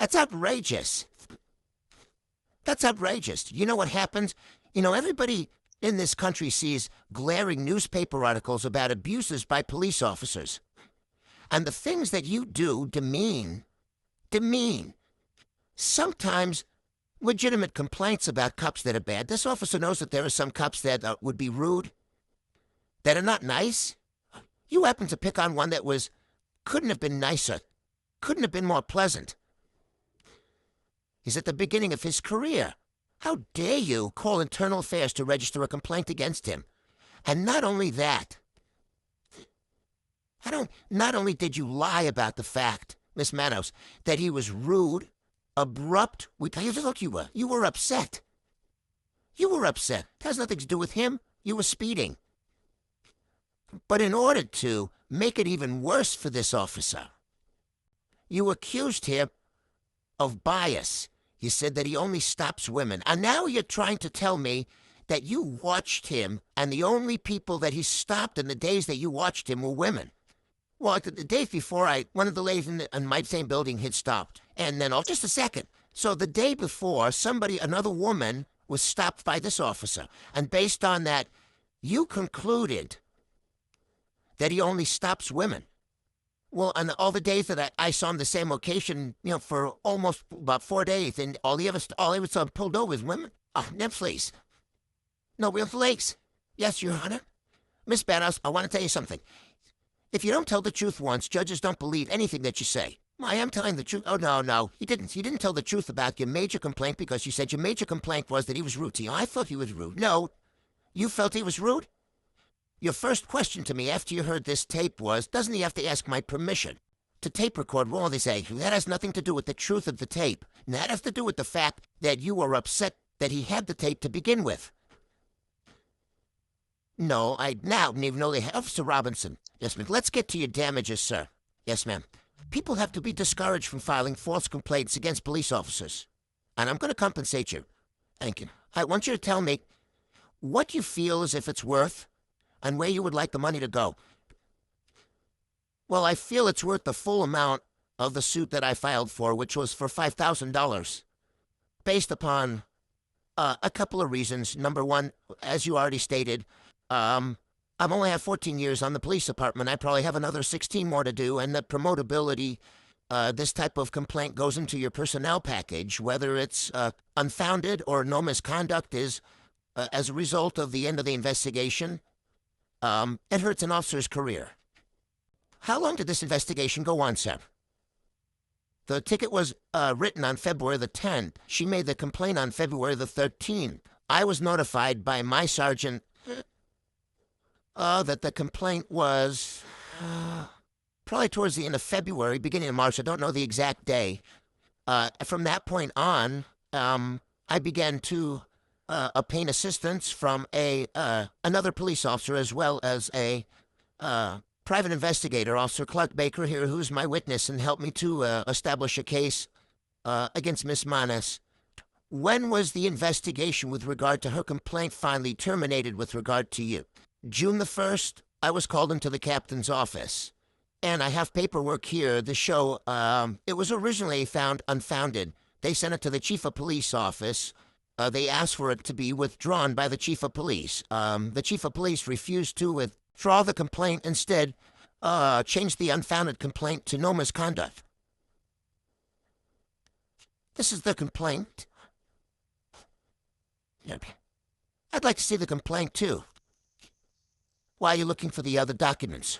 That's outrageous. That's outrageous. You know what happens? Everybody in this country sees glaring newspaper articles about abuses by police officers. And the things that you do demean. Sometimes legitimate complaints about cops that are bad. This officer knows that there are some cops that would be rude, that are not nice. You happen to pick on one that couldn't have been nicer, couldn't have been more pleasant. He's at the beginning of his career. How dare you call Internal Affairs to register a complaint against him? And not only that, not only did you lie about the fact, Miss Manos, that he was rude, abrupt. Look, you were upset. You were upset. It has nothing to do with him. You were speeding. But in order to make it even worse for this officer, you accused him of bias. You said that he only stops women. And now you're trying to tell me that you watched him and the only people that he stopped in the days that you watched him were women. Well, the days before, one of the ladies in my same building had stopped. And then, just a second. So the day before, another woman was stopped by this officer. And based on that, you concluded that he only stops women. Well, on all the days that I saw him the same location, for almost about 4 days, and all he ever saw pulled over was women. Oh, now please. No real flakes. Yes, Your Honor. Miss Banos, I want to tell you something. If you don't tell the truth once, judges don't believe anything that you say. I am telling the truth. Oh, no. You didn't tell the truth about your major complaint because you said your major complaint was that he was rude to you. I thought he was rude. No. You felt he was rude? Your first question to me after you heard this tape was, doesn't he have to ask my permission to tape record? Well, they say, that has nothing to do with the truth of the tape. And that has to do with the fact that you were upset that he had the tape to begin with. No, I now didn't even know they had. Officer Robinson. Yes, ma'am. Let's get to your damages, sir. Yes, ma'am. People have to be discouraged from filing false complaints against police officers. And I'm going to compensate you. Thank you. I want you to tell me what you feel as if it's worth and where you would like the money to go. Well, I feel it's worth the full amount of the suit that I filed for, which was for $5,000, based upon a couple of reasons. Number one, as you already stated, I've only had 14 years on the police department. I probably have another 16 more to do, and the promotability, this type of complaint goes into your personnel package, whether it's unfounded or no misconduct is as a result of the end of the investigation. It hurts an officer's career. How long did this investigation go on, sir? The ticket was written on February the 10th. She made the complaint on February the 13th. I was notified by my sergeant that the complaint was probably towards the end of February, beginning of March. I don't know the exact day. From that point on, I began to obtain assistance from another police officer as well as a private investigator, Officer Clark Baker here, who's my witness and helped me to establish a case against Miss Manas. When was the investigation with regard to her complaint finally terminated with regard to you? June the 1st, I was called into the captain's office. And I have paperwork here to show it was originally found unfounded. They sent it to the chief of police office. They asked for it to be withdrawn by the chief of police. The chief of police refused to withdraw the complaint, instead changed the unfounded complaint to no misconduct. This is the complaint. I'd like to see the complaint, too. Why are you looking for the other documents?